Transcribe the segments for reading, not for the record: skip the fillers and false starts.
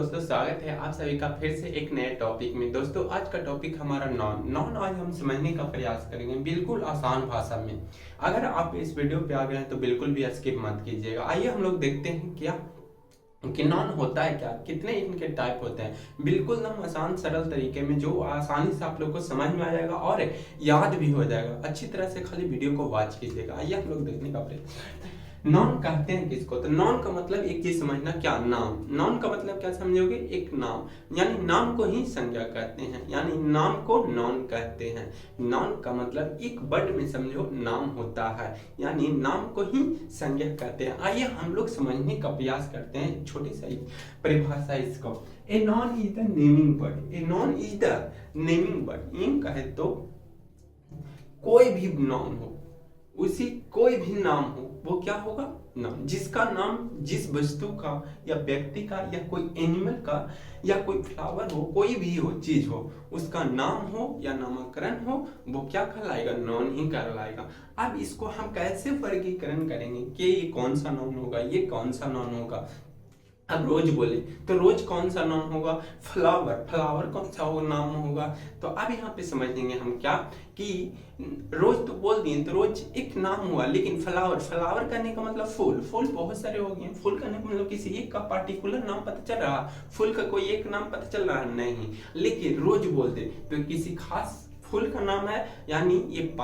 दोस्तों, स्वागत है आप सभी का फिर से एक नए टॉपिक में। दोस्तों, आज का टॉपिक हमारा नॉन आज हम समझने का प्रयास करेंगे बिल्कुल आसान भाषा में। अगर आप इस वीडियो पे आ गए हैं तो बिल्कुल भी स्किप मत कीजिएगा। आइए हम लोग देखते हैं क्या कि नॉन होता है, क्या कितने इनके टाइप होते हैं, बिल्कुल एकदम आसान सरल तरीके में जो आसानी से आप लोग को समझ में आ जाएगा और याद भी हो जाएगा। अच्छी तरह से खाली वीडियो को वॉच कीजिएगा। आइए हम लोग देखने का प्रयास। नॉन कहते हैं किसको? तो नॉन का मतलब एक चीज समझना, क्या नाम। नॉन का मतलब क्या समझोगे? एक नाम, यानी नाम को ही संज्ञा कहते हैं, यानी नाम को नॉन कहते हैं। नॉन का मतलब एक वर्ड में समझो नाम होता है, यानी नाम को ही संज्ञा कहते हैं। आइए हम लोग समझने का प्रयास करते हैं छोटी सी परिभाषा इसको। A noun is the naming word. A noun is the naming word. इन कहे तो कोई भी नाम हो, उसी कोई भी नाम हो, वो क्या होगा? नाम। जिसका नाम जिस वस्तु का या व्यक्ति का या कोई एनिमल का या कोई फ्लावर हो, कोई भी हो, चीज हो, उसका नाम हो या नामकरण हो, वो क्या कहलाएगा? नॉन ही कहलाएगा। अब इसको हम कैसे वर्गीकरण करेंगे कि ये कौन सा नॉन होगा, ये कौन सा नॉन होगा? अब रोज बोले तो रोज कौन सा नाम होगा? फ्लावर। फ्लावर कौन सा नाम होगा? तो अब यहाँ पे समझेंगे हम क्या कि रोज तो बोल दिए तो रोज एक नाम हुआ, लेकिन फ्लावर, फ्लावर करने का मतलब फूल। फूल बहुत सारे हो गए। फूल करने का मतलब किसी एक का पार्टिकुलर नाम पता चल रहा, फूल का कोई एक नाम पता चल रहा नहीं। लेकिन रोज बोलते तो किसी खास फूल का नाम है, यानी ये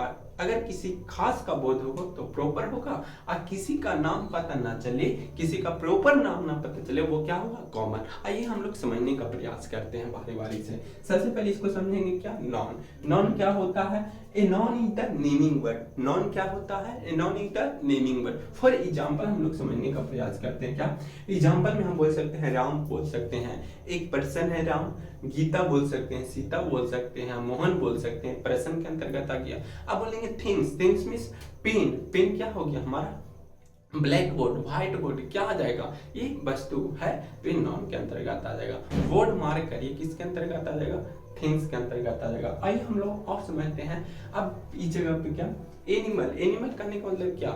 अगर किसी खास का बोध होगा तो प्रॉपर होगा, और किसी का नाम पता ना चले, किसी का प्रॉपर नाम ना पता चले, वो क्या होगा? कॉमन। आइए हम लोग समझने का प्रयास करते हैं बारी बारी से। सबसे पहले इसको समझेंगे क्या? नॉन। नॉन क्या होता है? ए noun is the naming word. Non क्या होता है? ए noun is the naming word. For example हम लोग समझने का प्रयास करते हैं। क्या एग्जाम्पल में हम बोल सकते हैं? राम बोल सकते हैं, एक पर्सन है राम। गीता बोल सकते हैं, सीता बोल सकते हैं, मोहन बोल सकते हैं, पर्सन के अंतर्गत आ गया। अब बोलेंगे things. Things means pen. Pen क्या हो गया हमारा? ब्लैक बोर्ड, व्हाइट बोर्ड क्या आ जाएगा? ये वस्तु है तो ये नॉन के अंतर्गत आ जाएगा। बोर्ड मार्क करिए, किसके अंतर्गत आ जाएगा? थिंग्स के अंतर्गत आ जाएगा। आइए हम लोग और समझते हैं। अब इस जगह पे क्या? एनिमल। एनिमल करने का मतलब क्या?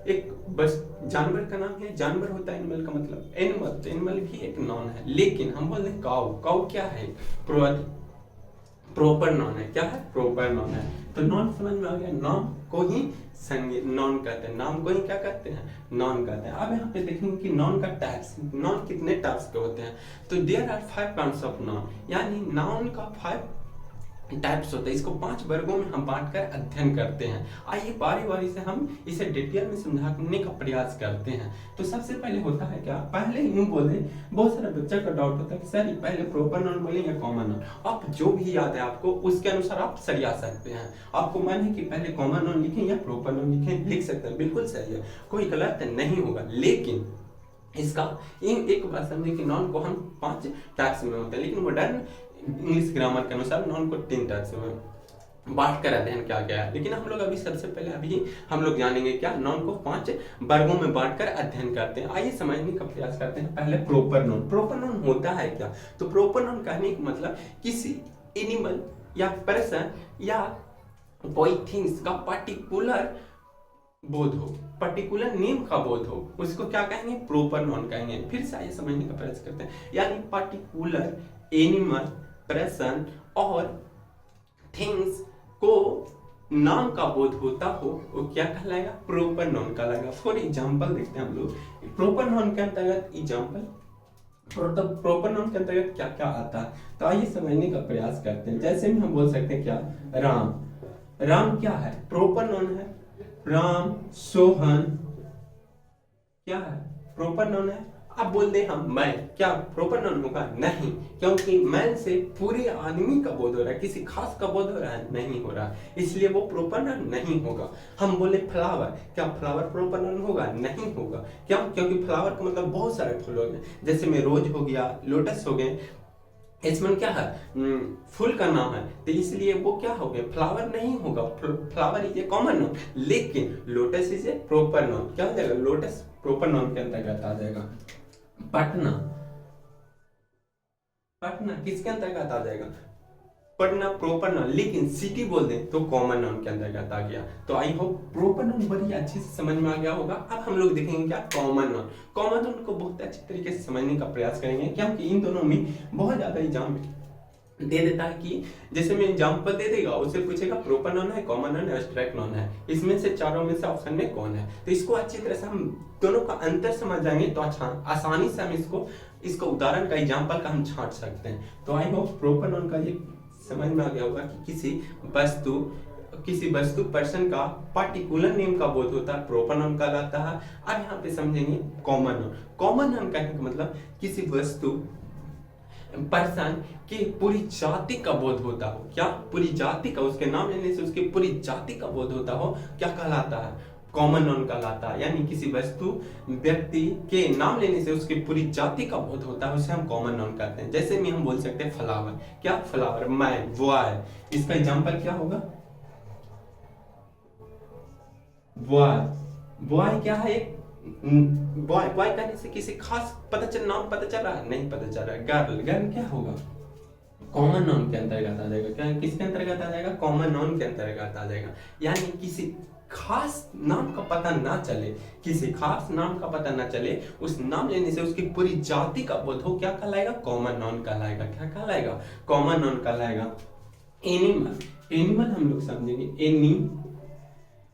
एक बस जानवर का नाम है, जानवर होता है एनिमल का मतलब। एनिमल, तो एनिमल भी एक नॉन है। लेकिन हम बोलते हैं काउ। काउ क्या है? प्रॉपर नॉन है। क्या है? प्रॉपर नॉन है। तो नॉन समझ में आ गया। नाम को ही नॉन कहते हैं। नाम को ही क्या कहते हैं? नॉन कहते हैं। अब यहाँ पे देखेंगे कि नॉन का टाइप्स, नॉन कितने टाइप्स के होते हैं। तो there are 5 types of non, यानी नाउन का 5 टाइप्स होते हैं। इसको 5 वर्गों में हम बांटकर अध्ययन करते हैं। आइए बारी बारी से हम इसे डिटेल में समझाने का प्रयास करते हैं। तो सबसे पहले होता है क्या? पहले यूं बोले, बहुत सारे बच्चा का डाउट होता है कि सर पहले प्रॉपर नाउन बोले या कॉमन नाउन। आप जो भी याद है आपको उसके अनुसार आप सरिया सकते हैं। आपको मन है कि पहले कॉमन नाउन लिखें या प्रॉपर नाउन लिखें, लिख सकते हैं, बिल्कुल सही है, कोई गलत नहीं होगा। लेकिन इसका एक बात समझे कि नॉन को हम 5 टाइप्स में होते हैं, लेकिन मॉडर्न इंग्लिश ग्रामर के अनुसार नॉन को 3 टाइप्स में बांट कर अध्ययन किया गया है। लेकिन हम लोग अभी सबसे पहले अभी हम लोग जानेंगे क्या? नॉन को 5 वर्गों में बांटकर अध्ययन करते हैं। आइए समझने का प्रयास करते हैं। पहले प्रॉपर नॉन। प्रॉपर नॉन होता है क्या? तो प्रॉपर नॉन कहने का मतलब किसी एनिमल या पर्सन या कोई थिंग्स का पर्टिकुलर बोध हो, पर्टिकुलर नेम का बोध हो, उसको क्या कहेंगे? प्रॉपर नॉन कहेंगे। फिर से आइए समझने का प्रयास करते हैं। यानी पर्टिकुलर एनिमल, पर्सन और थिंग्स को नाम का बोध होता हो, वो क्या कहलाएगा? प्रॉपर नॉन कहलाएगा। फॉर एग्जांपल देखते हैं हम लोग प्रॉपर नॉन के अंतर्गत। एग्जांपल प्रॉपर नॉन के अंतर्गत क्या क्या आता है, तो आइए समझने का प्रयास करते हैं। जैसे में हम बोल सकते हैं क्या? राम। राम क्या है? प्रॉपर नॉन है। राम, सोहन क्या है? प्रॉपर नॉन है। अब बोल दे हम मैं, क्या प्रॉपर नाउन होगा? नहीं, क्योंकि मैन से पूरे आदमी का बोध हो रहा है, किसी खास का बोध हो रहा है? नहीं हो रहा, इसलिए वो प्रॉपर नाउन नहीं होगा। हम बोले फ्लावर, क्या फ्लावर प्रॉपर नाउन होगा? नहीं होगा। क्यों? क्योंकि फ्लावर का मतलब बहुत सारे फूल हो गए, जैसे में रोज हो गया, लोटस हो गए, इसमें क्या है? फूल का नाम है, तो इसलिए वो क्या हो गया? फ्लावर नहीं होगा। Flower is a common noun, लेकिन lotus is a proper noun. क्या हो जाएगा? लोटस प्रॉपर नाउन के अंतर्गत आ जाएगा। पटना, पटना किसके अंतर्गत आ जाएगा? पढ़ना प्रॉपर नाउन, लेकिन सिटी बोल दें तो कॉमन नाउन के अंतर्गत आ गया। तो आई होप प्रॉपर नाउन बड़ी अच्छे से समझ में आ गया होगा। अब हम लोग देखेंगे क्या कॉमन नाउन। कॉमन नाउन को बहुत अच्छे तरीके से समझने का प्रयास करेंगे, क्योंकि इन दोनों में बहुत ज्यादा एग्जाम दे देता है कि जैसे मैं एग्जाम्पल दे देगा, उससे पूछेगा प्रॉपर नाउन है, कॉमन नाउन है, एब्स्ट्रैक्ट नाउन है, इसमें से चारों में से ऑप्शन में कौन है। तो इसको अच्छी तरह से हम दोनों का अंतर समझ जाएंगे तो अच्छा आसानी से हम इसको उदाहरण का एग्जाम्पल का हम छांट सकते हैं। तो आई होप प्रॉपर नाउन का ये समझ में आ गया होगा कि किसी वस्तु पर्सन का पार्टिकुलर नेम का बोध होता है, प्रॉपर नाउन कहलाता है। अब यहाँ पे समझेंगे कॉमन नाउन। कॉमन नाउन कहने का मतलब किसी वस्तु पर्सन की पूरी जाति का बोध होता हो। क्या पूरी जाति का, उसके नाम लेने से उसकी पूरी जाति का बोध होता हो, क्या कहलाता है, कॉमन नाउन कहलाता है। यानी किसी वस्तु व्यक्ति के नाम लेने से उसकी पूरी जाति का बोध होता है, उसे हम कॉमन नाउन कहते हैं। जैसे में हम बोल सकते हैं फ्लावर, क्या फ्लावर, मैन, बॉय, इसका एग्जांपल क्या होगा, बॉय। बॉय क्या है, एक बॉय, बॉय कहने से किसी खास नाम पता चल रहा है, नहीं पता चल रहा है। गर्ल, गर्ल क्या होगा, कॉमन नाउन के अंतर्गत आ जाएगा। क्या किसके अंतर्गत आ जाएगा, कॉमन नाउन के अंतर्गत आ जाएगा। यानी किसी खास नाम का पता ना चले, किसी खास नाम का पता ना चले, उस नाम लेने से उसकी पूरी जाति का बोध हो, क्या कहलाएगा, कॉमन नाउन कहलाएगा। क्या कहलाएगा, कॉमन नाउन कहलाएगा। एनिमल, एनिमल हम लोग समझेंगे,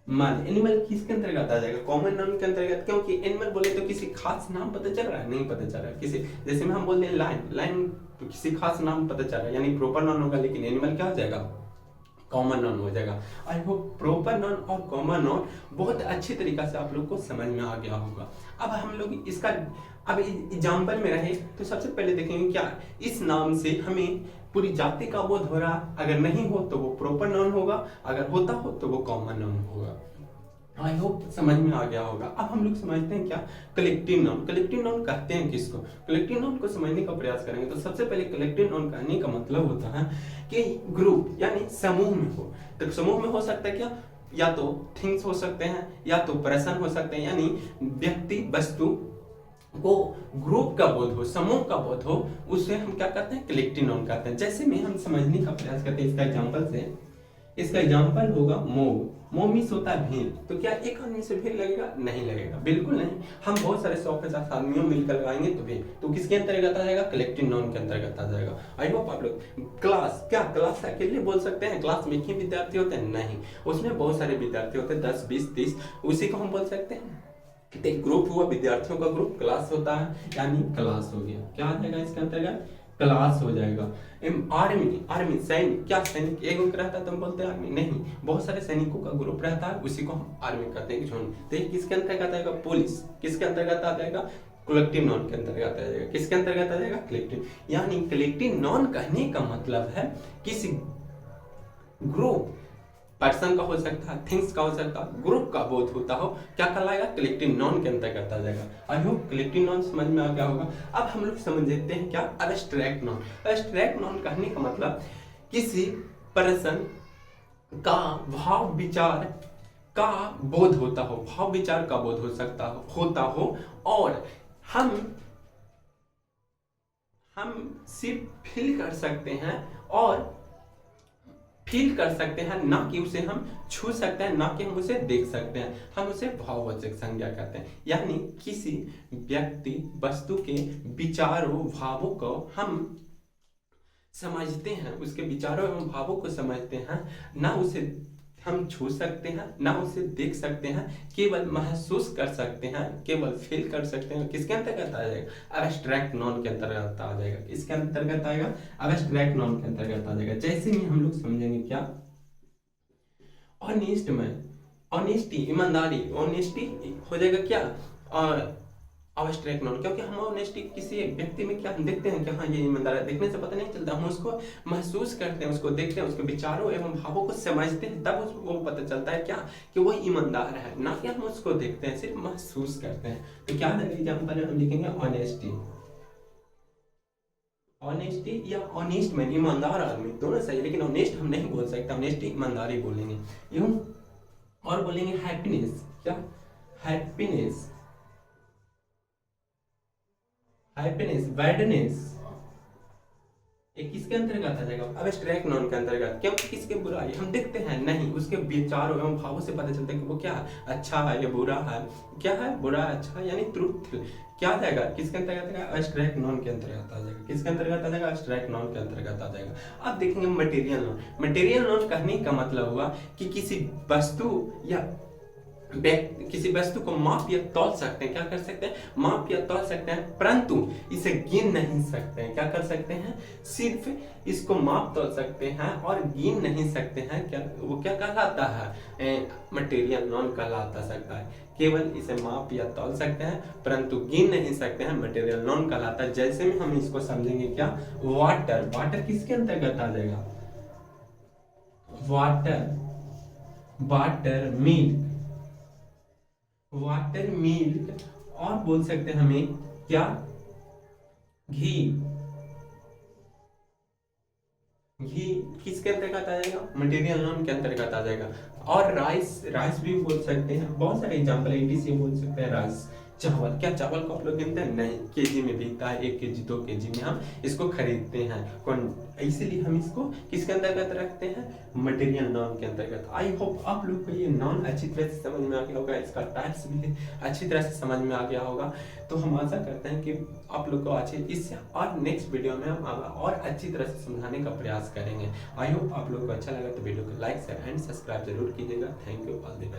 एनिमल किसके अंतर्गत आ जाएगा, कॉमन नाउन के अंतर्गत। क्योंकि एनिमल बोले तो किसी खास नाम पता चल रहा है, नहीं पता चल रहा है किसी, जैसे में हम बोलते हैं लाइन, लाइन तो किसी खास नाम पता चल रहा है, यानी प्रॉपर नाउन होगा, लेकिन एनिमल क्या हो जाएगा, कॉमन नाउन हो जाएगा। आई होप प्रॉपर नाउन और कॉमन नाउन बहुत अच्छी तरीका से आप लोग को समझ में आ गया होगा। अब हम लोग इसका अब एग्जाम्पल में रहे तो सबसे पहले देखेंगे क्या इस नाम से हमें पूरी जाति का बोध हो रहा, अगर नहीं हो तो वो प्रॉपर नाउन होगा, अगर होता हो तो वो कॉमन नाउन होगा। आई होप समझ में आ गया होगा। अब हम लोग समझते हैं क्या कलेक्टिव नाउन। कलेक्टिव नाउन कहते हैं किसको, कलेक्टिव नाउन को समझने का प्रयास करेंगे तो सबसे पहले कलेक्टिव नाउन कहने का मतलब होता है कि ग्रुप, यानी समूह में हो। तो समूह में हो सकता है क्या, या तो थिंग्स हो सकते हैं, या तो पर्सन हो सकते हैं, यानी व्यक्ति वस्तु को ग्रुप का बोध हो, समूह का बोध हो, उसे हम क्या कहते हैं, कलेक्टिव नाउन कहते हैं। जैसे में हम समझने का प्रयास करते हैं इसका एग्जांपल से, इसका एग्जांपल होगा मोब। मोब मीन्स होता है भीड़। तो क्या एक आदमी से भीड़ लगेगा, नहीं लगेगा, बिल्कुल नहीं। हम बहुत सारे 100-50 आदमियों मिलकर लगाएंगे तो भीड़, तो किसके अंतर्गत आ जाएगा, कलेक्टिव नाउन के अंतर्गत आ जाएगा। आई होप आप लोग क्लास, क्या क्लास अकेले बोल सकते हैं, क्लास में एक ही विद्यार्थी होते हैं, नहीं, उसमें बहुत सारे विद्यार्थी होते हैं, 10, 20, 30, उसी को हम बोल सकते हैं। एक ग्रुप हुआ, विद्यार्थियों का ग्रुप, क्लास होता है, यानी क्लास हो गया। क्या आ जाएगा इसके अंतर्गत, क्लास हो जाएगा। आर्मी, आर्मी सैनिक, क्या सैनिक एक ग्रुप रहता है तो हम बोलते हैं आर्मी, नहीं, बहुत सारे सैनिकों का ग्रुप रहता है, उसी को हम आर्मी कहते हैं। तो ये किसके अंतर्गत आएगा, पुलिस, किसके अंतर्गत आ जाएगा, कलेक्टिव नाउन के अंतर्गत आ जाएगा। किसके अंतर्गत आ जाएगा, कलेक्टिव। यानी कलेक्टिव नाउन कहने का मतलब है किसी ग्रुप, पर्सन का हो सकता है, थिंग्स का हो सकता है, ग्रुप का बोध होता हो, क्या कहलाएगा, कलेक्टिव नाउन के अंतर्गत आ जाएगा। आई होप कलेक्टिव नाउन समझ में आ गया होगा। अब हम लोग समझ लेते हैं क्या एब्स्ट्रैक्ट नाउन। एब्स्ट्रैक्ट नाउन कहने का मतलब किसी पर्सन का भाव विचार का बोध होता हो, भाव विचार का बोध हो सकता होता हो, और हम सिर्फ फील कर सकते हैं, और फील कर सकते हैं, ना कि उसे हम छू सकते हैं, ना कि हम उसे देख सकते हैं, हम उसे भाववाचक संज्ञा कहते हैं। यानी किसी व्यक्ति वस्तु के विचारों भावों को हम समझते हैं, उसके विचारों एवं भावों को समझते हैं, ना उसे हम छू सकते हैं, ना उसे देख सकते हैं, केवल महसूस कर सकते हैं, केवल फील कर सकते हैं। किसके अंतर्गत आ जाएगा, एब्स्ट्रैक्ट नाउन के अंतर्गत आ जाएगा। किसके अंतर्गत आएगा, एब्स्ट्रैक्ट नाउन के अंतर्गत आ जाएगा। जैसे ही हम लोग समझेंगे क्या ऑनेस्ट मैन, ऑनेस्टी, ईमानदारी, ऑनेस्टी हो जाएगा क्या एब्स्ट्रैक्ट नाउन, क्योंकि हम ऑनेस्टी किसी व्यक्ति में क्या हम देखते हैं कि हाँ ये ईमानदार है, देखने से पता नहीं चलता, हम उसको महसूस करते हैं, उसको देखते हैं, उसके विचारों एवं भावों को समझते हैं, तब उसको पता चलता है क्या कि वो ईमानदार है, ना कि हम उसको देखते हैं, सिर्फ महसूस करते हैं। तो क्या एग्जाम्पल हम लिखेंगे, ऑनेस्टी, ऑनेस्टी या ऑनेस्ट मैन, ईमानदार आदमी, दोनों सही, लेकिन ऑनेस्ट हम नहीं बोल सकते, ऑनेस्टी ईमानदारी बोलेंगे। यूं और बोलेंगे हैप्पीनेस, क्या हैप्पीनेस, हैप्पीनेस, बैडनेस, ये किसके अंतर्गत आ जाएगा? अब्स्ट्रैक्ट नॉन के अंतर्गत। क्योंकि किसके बुराई हम देखते हैं नहीं, उसके विचारों एवं भावों से पता चलता है कि वो क्या है, अच्छा है या बुरा है, क्या है बुरा अच्छा, यानी ट्रुथ क्या आ जाएगा, किसके अंतर्गत आएगा? अब्स्ट्रैक्ट नॉन के अंतर्गत आ जाएगा। किसके अंतर्गत आ जाएगा? अब्स्ट्रैक्ट नॉन के अंतर्गत आ जाएगा। अब देखेंगे मटेरियल नॉन। मटेरियल नॉन कहने का मतलब हुआ कि किसी वस्तु या किसी वस्तु को माप या तौल सकते हैं। क्या कर सकते हैं? माप या तौल सकते हैं, परंतु इसे गिन नहीं सकते हैं। क्या कर सकते हैं? सिर्फ इसको माप तौल सकते हैं और गिन नहीं सकते हैं। क्या वो क्या कहलाता है? मटेरियल नॉन कहलाता सकता है। केवल इसे माप या तौल सकते हैं परंतु गिन नहीं सकते हैं, मटेरियल नॉन कहलाता है। जैसे में हम इसको समझेंगे क्या? वाटर। वाटर किसके अंतर्गत आ जाएगा? Water, water milk, water milk, और बोल सकते हैं हमें क्या? घी। घी किसके अंतर्गत आ जाएगा? मटेरियल नॉन के अंतर्गत आ जाएगा। और राइस, राइस भी बोल सकते हैं, बहुत सारे एग्जांपल है, से बोल सकते हैं राइस। चावल, क्या चावल को आप लोग गिनते हैं? नहीं, केजी में बिकता है, 1 केजी 2 केजी में हम इसको खरीदते हैं। कौन, इसीलिए हम इसको किसके अंतर्गत रखते हैं? मटेरियल नॉन के अंतर्गत। आई होप आप लोग को ये नॉन अच्छी तरह से समझ में आ गया होगा, इसका टाइप्स भी अच्छी तरह से समझ में आ गया होगा। तो हम आशा करते हैं कि आप लोग को अच्छे इससे और नेक्स्ट वीडियो में हम और अच्छी तरह से समझाने का प्रयास करेंगे। आई होप आप लोग को अच्छा लगा तो वीडियो को लाइक शेयर एंड सब्सक्राइब जरूर कीजिएगा। Thank you all the best.